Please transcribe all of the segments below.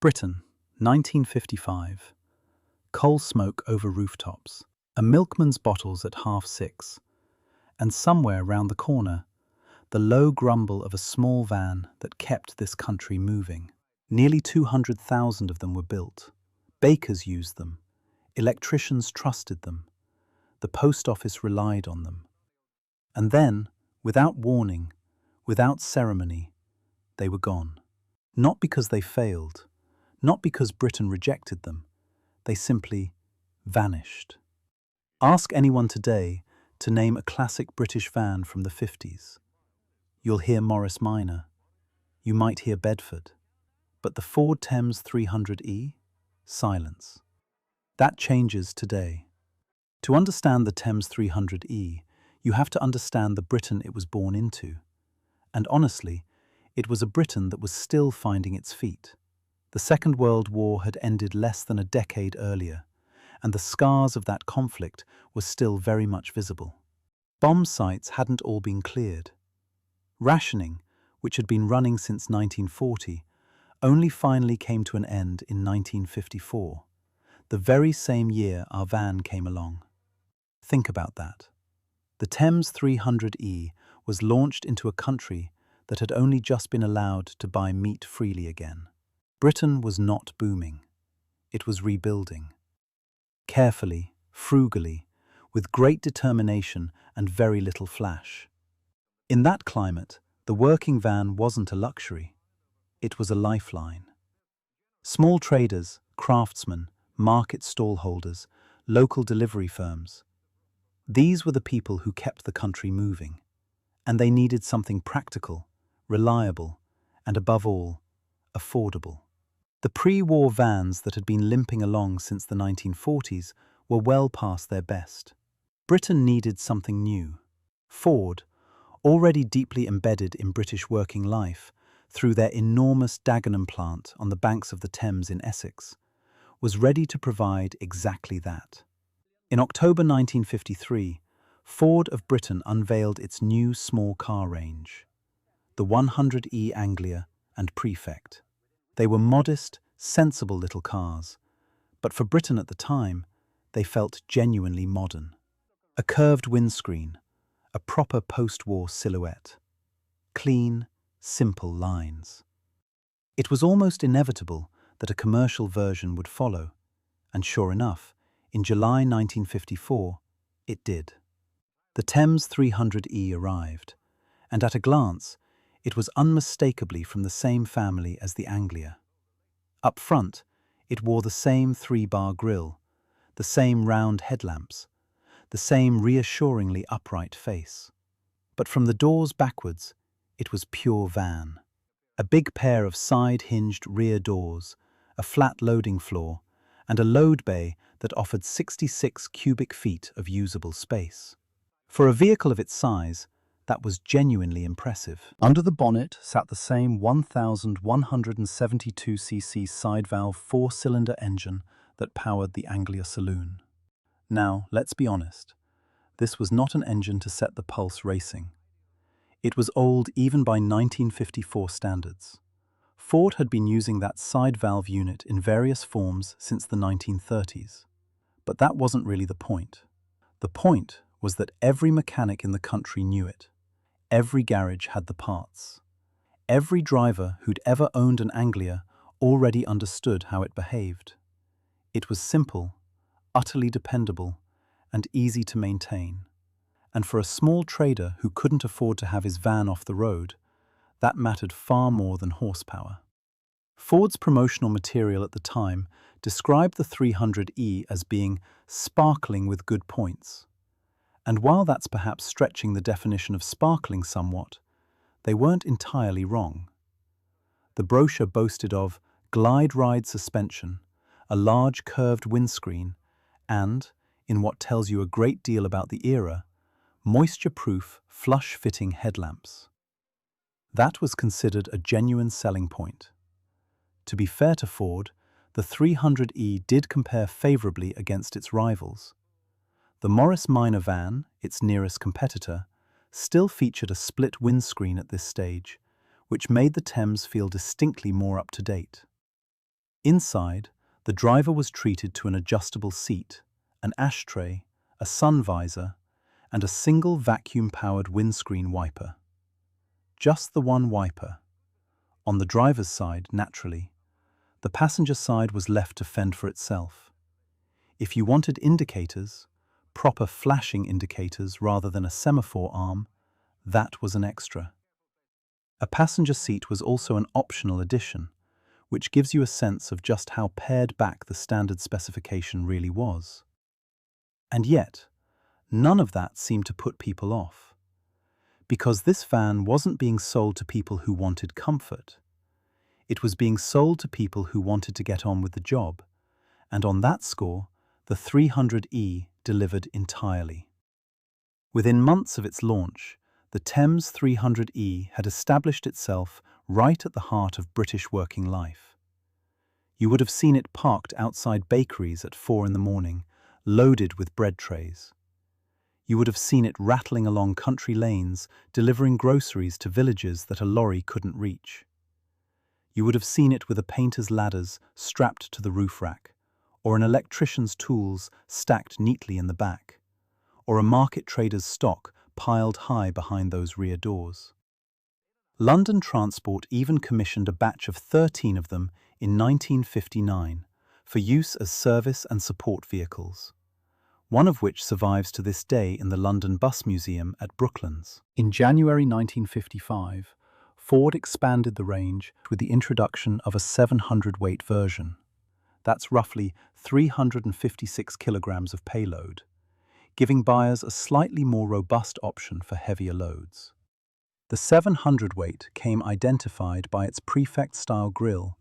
Britain, 1955. Coal smoke over rooftops. A milkman's bottles at 6:30. And somewhere round the corner, the low grumble of a small van that kept this country moving. Nearly 200,000 of them were built. Bakers used them. Electricians trusted them. The post office relied on them. And then, without warning, without ceremony, they were gone. Not because they failed, not because Britain rejected them, they simply vanished. Ask anyone today to name a classic British van from the 50s. You'll hear Morris Minor. You might hear Bedford. But the Ford Thames 300E? Silence. That changes today. To understand the Thames 300E, you have to understand the Britain it was born into. And honestly, it was a Britain that was still finding its feet. The Second World War had ended less than a decade earlier, and the scars of that conflict were still very much visible. Bomb sites hadn't all been cleared. Rationing, which had been running since 1940, only finally came to an end in 1954, the very same year our van came along. Think about that. The Thames 300E was launched into a country that had only just been allowed to buy meat freely again. Britain was not booming. It was rebuilding. Carefully, frugally, with great determination and very little flash. In that climate, the working van wasn't a luxury. It was a lifeline. Small traders, craftsmen, market stallholders, local delivery firms. These were the people who kept the country moving. And they needed something practical, reliable, and above all, affordable. The pre-war vans that had been limping along since the 1940s were well past their best. Britain needed something new. Ford, already deeply embedded in British working life through their enormous Dagenham plant on the banks of the Thames in Essex, was ready to provide exactly that. In October 1953, Ford of Britain unveiled its new small car range, the 100E Anglia and Prefect. They were modest, sensible little cars, but for Britain at the time, they felt genuinely modern. A curved windscreen, a proper post-war silhouette. Clean, simple lines. It was almost inevitable that a commercial version would follow, and sure enough, in July 1954, it did. The Thames 300E arrived, and at a glance, it was unmistakably from the same family as the Anglia. Up front, it wore the same 3-bar grille, the same round headlamps, the same reassuringly upright face. But from the doors backwards, it was pure van. A big pair of side-hinged rear doors, a flat loading floor, and a load bay that offered 66 cubic feet of usable space. For a vehicle of its size, that was genuinely impressive. Under the bonnet sat the same 1,172cc side-valve 4-cylinder engine that powered the Anglia saloon. Now, let's be honest, this was not an engine to set the pulse racing. It was old even by 1954 standards. Ford had been using that side-valve unit in various forms since the 1930s. But that wasn't really the point. The point was that every mechanic in the country knew it. Every garage had the parts. Every driver who'd ever owned an Anglia already understood how it behaved. It was simple, utterly dependable, and easy to maintain. And for a small trader who couldn't afford to have his van off the road, that mattered far more than horsepower. Ford's promotional material at the time described the 300E as being sparkling with good points. And while that's perhaps stretching the definition of sparkling somewhat, they weren't entirely wrong. The brochure boasted of glide ride suspension, a large curved windscreen, and, in what tells you a great deal about the era, moisture-proof, flush-fitting headlamps. That was considered a genuine selling point. To be fair to Ford, the 300E did compare favorably against its rivals. The Morris Minor van, its nearest competitor, still featured a split windscreen at this stage, which made the Thames feel distinctly more up to date. Inside, the driver was treated to an adjustable seat, an ashtray, a sun visor, and a single vacuum-powered windscreen wiper. Just the one wiper. On the driver's side, naturally. The passenger side was left to fend for itself. If you wanted indicators, proper flashing indicators rather than a semaphore arm, that was an extra. A passenger seat was also an optional addition, which gives you a sense of just how pared back the standard specification really was. And yet, none of that seemed to put people off. Because this van wasn't being sold to people who wanted comfort. It was being sold to people who wanted to get on with the job, and on that score, the 300E delivered entirely. Within months of its launch, the Thames 300E had established itself right at the heart of British working life. You would have seen it parked outside bakeries at 4 in the morning, loaded with bread trays. You would have seen it rattling along country lanes, delivering groceries to villages that a lorry couldn't reach. You would have seen it with a painter's ladders strapped to the roof rack, or an electrician's tools stacked neatly in the back, or a market trader's stock piled high behind those rear doors. London Transport even commissioned a batch of 13 of them in 1959 for use as service and support vehicles, one of which survives to this day in the London Bus Museum at Brooklands. In January 1955, Ford expanded the range with the introduction of a 700-weight version. That's roughly 356 kilograms of payload, giving buyers a slightly more robust option for heavier loads. The 700 weight came identified by its prefect-style grille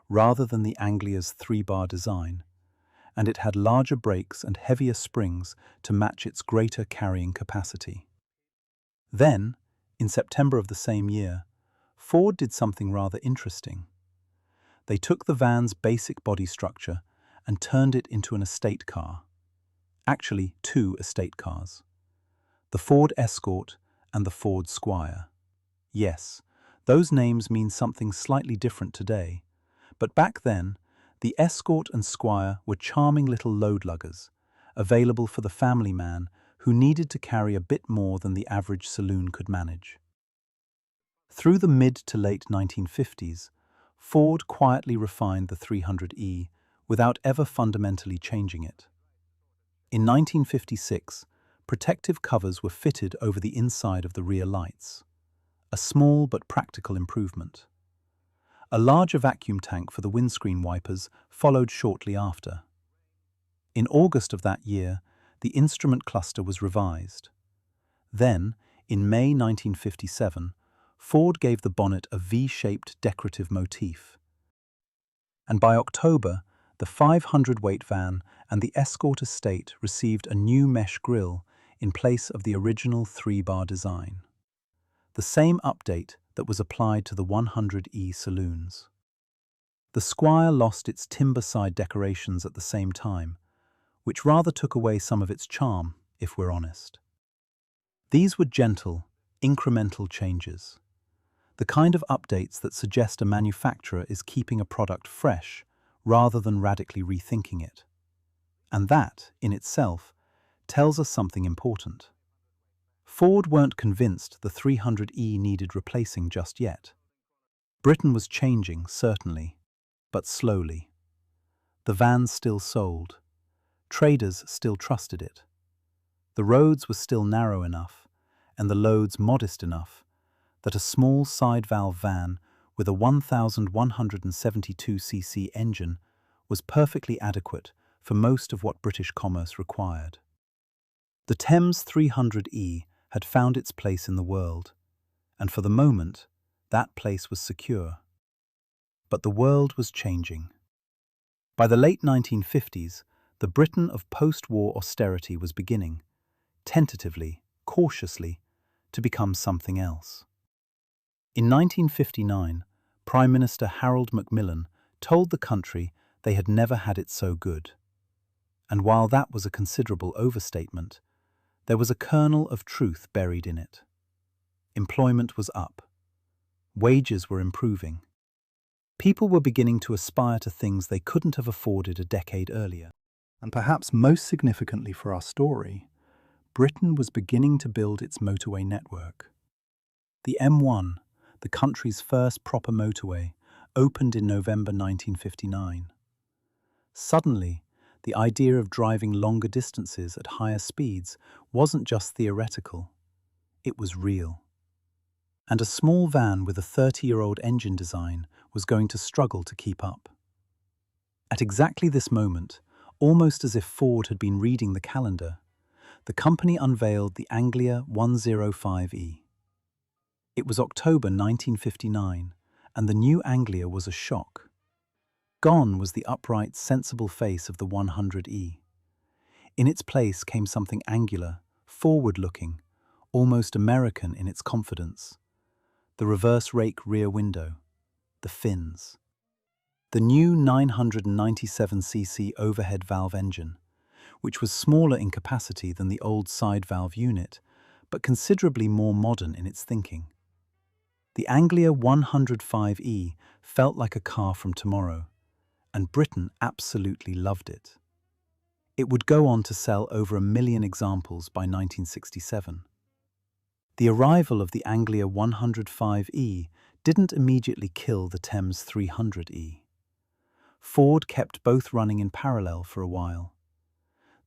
rather than the Anglia's 3-bar design, and it had larger brakes and heavier springs to match its greater carrying capacity. Then, in September of the same year, Ford did something rather interesting. They took the van's basic body structure and turned it into an estate car. Actually, 2 estate cars. The Ford Escort and the Ford Squire. Yes, those names mean something slightly different today, but back then, the Escort and Squire were charming little load luggers, available for the family man who needed to carry a bit more than the average saloon could manage. Through the mid to late 1950s, Ford quietly refined the 300E without ever fundamentally changing it. In 1956, protective covers were fitted over the inside of the rear lights, a small but practical improvement. A larger vacuum tank for the windscreen wipers followed shortly after. In August of that year, the instrument cluster was revised. Then, in May 1957, Ford gave the bonnet a V-shaped decorative motif. And by October, the 500-weight van and the Escort Estate received a new mesh grille in place of the original 3-bar design. The same update that was applied to the 100E saloons. The Squire lost its timber-side decorations at the same time, which rather took away some of its charm, if we're honest. These were gentle, incremental changes. The kind of updates that suggest a manufacturer is keeping a product fresh rather than radically rethinking it. And that, in itself, tells us something important. Ford weren't convinced the 300E needed replacing just yet. Britain was changing, certainly, but slowly. The vans still sold. Traders still trusted it. The roads were still narrow enough, and the loads modest enough, that a small side-valve van with a 1,172cc engine was perfectly adequate for most of what British commerce required. The Thames 300E had found its place in the world, and for the moment, that place was secure. But the world was changing. By the late 1950s, the Britain of post-war austerity was beginning, tentatively, cautiously, to become something else. In 1959, Prime Minister Harold Macmillan told the country they had never had it so good. And while that was a considerable overstatement, there was a kernel of truth buried in it. Employment was up. Wages were improving. People were beginning to aspire to things they couldn't have afforded a decade earlier. And perhaps most significantly for our story, Britain was beginning to build its motorway network. The M1, the country's first proper motorway, opened in November 1959. Suddenly, the idea of driving longer distances at higher speeds wasn't just theoretical, it was real. And a small van with a 30-year-old engine design was going to struggle to keep up. At exactly this moment, almost as if Ford had been reading the calendar, the company unveiled the Anglia 105E. It was October 1959, and the new Anglia was a shock. Gone was the upright, sensible face of the 100E. In its place came something angular, forward-looking, almost American in its confidence. The reverse rake rear window, the fins. The new 997cc overhead valve engine, which was smaller in capacity than the old side valve unit, but considerably more modern in its thinking. The Anglia 105E felt like a car from tomorrow, and Britain absolutely loved it. It would go on to sell over 1 million examples by 1967. The arrival of the Anglia 105E didn't immediately kill the Thames 300E. Ford kept both running in parallel for a while.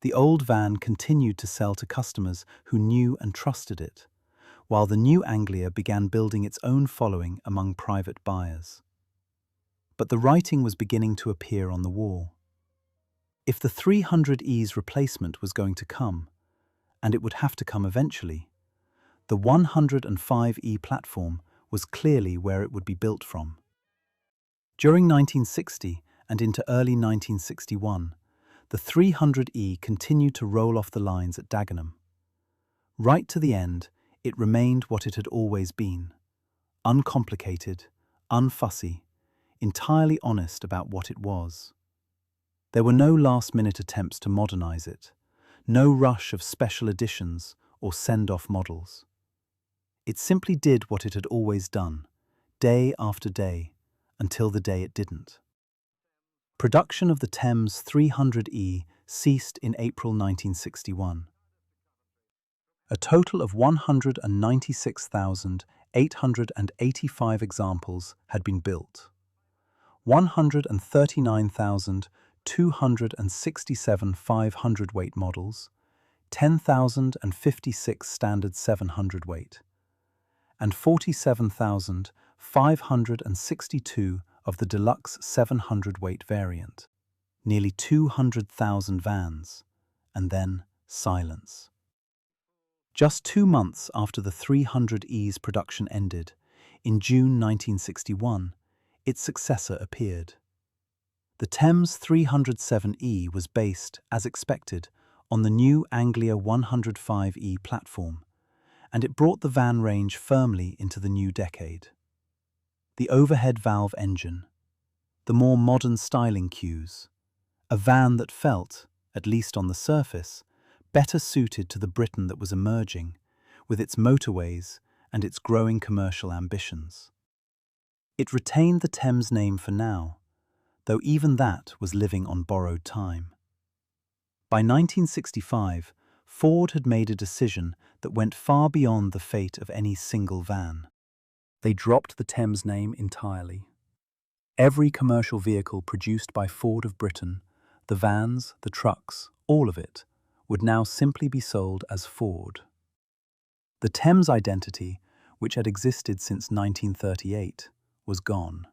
The old van continued to sell to customers who knew and trusted it, while the new Anglia began building its own following among private buyers. But the writing was beginning to appear on the wall. If the 300E's replacement was going to come, and it would have to come eventually, the 105E platform was clearly where it would be built from. During 1960 and into early 1961, the 300E continued to roll off the lines at Dagenham. Right to the end, it remained what it had always been: uncomplicated, unfussy, entirely honest about what it was. There were no last-minute attempts to modernize it, no rush of special editions or send-off models. It simply did what it had always done, day after day, until the day it didn't. Production of the Thames 300E ceased in April 1961. A total of 196,885 examples had been built. 139,267 500-weight models, 10,056 standard 700-weight, and 47,562 of the deluxe 700-weight variant. Nearly 200,000 vans, and then silence. Just 2 months after the 300E's production ended, in June 1961, its successor appeared. The Thames 307E was based, as expected, on the new Anglia 105E platform, and it brought the van range firmly into the new decade. The overhead valve engine, the more modern styling cues, a van that felt, at least on the surface, better suited to the Britain that was emerging, with its motorways and its growing commercial ambitions. It retained the Thames name for now, though even that was living on borrowed time. By 1965, Ford had made a decision that went far beyond the fate of any single van. They dropped the Thames name entirely. Every commercial vehicle produced by Ford of Britain, the vans, the trucks, all of it, would now simply be sold as Ford. The Thames identity, which had existed since 1938, was gone.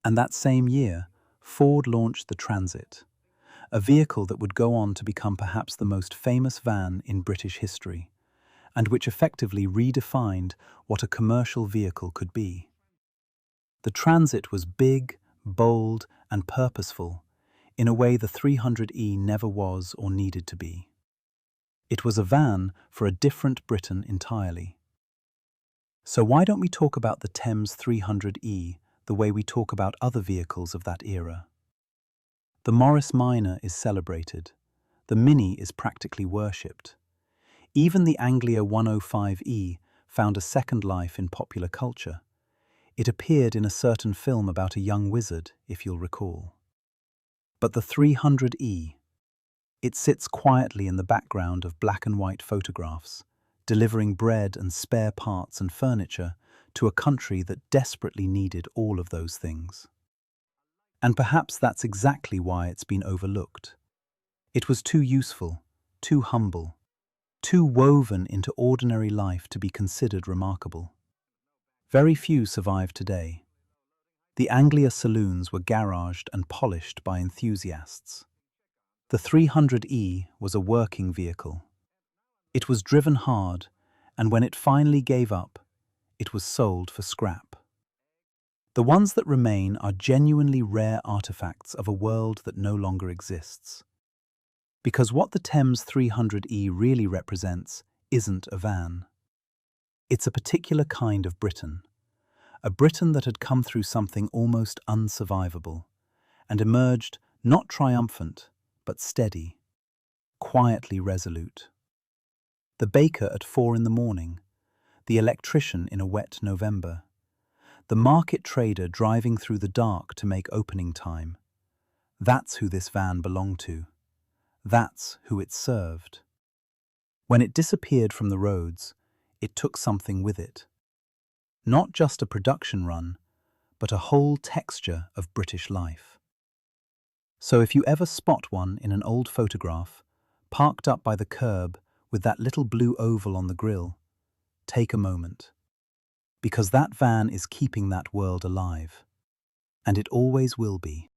And that same year, Ford launched the Transit, a vehicle that would go on to become perhaps the most famous van in British history, and which effectively redefined what a commercial vehicle could be. The Transit was big, bold, and purposeful, in a way the 300E never was or needed to be. It was a van for a different Britain entirely. So why don't we talk about the Thames 300E the way we talk about other vehicles of that era? The Morris Minor is celebrated. The Mini is practically worshipped. Even the Anglia 105E found a second life in popular culture. It appeared in a certain film about a young wizard, if you'll recall. But the 300E, it sits quietly in the background of black and white photographs, delivering bread and spare parts and furniture to a country that desperately needed all of those things. And perhaps that's exactly why it's been overlooked. It was too useful, too humble, too woven into ordinary life to be considered remarkable. Very few survive today. The Anglia saloons were garaged and polished by enthusiasts. The 300E was a working vehicle. It was driven hard, and when it finally gave up, it was sold for scrap. The ones that remain are genuinely rare artifacts of a world that no longer exists. Because what the Thames 300E really represents isn't a van. It's a particular kind of Britain. A Britain that had come through something almost unsurvivable and emerged not triumphant, but steady, quietly resolute. The baker at 4 in the morning, the electrician in a wet November, the market trader driving through the dark to make opening time. That's who this van belonged to. That's who it served. When it disappeared from the roads, it took something with it. Not just a production run, but a whole texture of British life. So if you ever spot one in an old photograph, parked up by the curb with that little blue oval on the grille, take a moment. Because that van is keeping that world alive. And it always will be.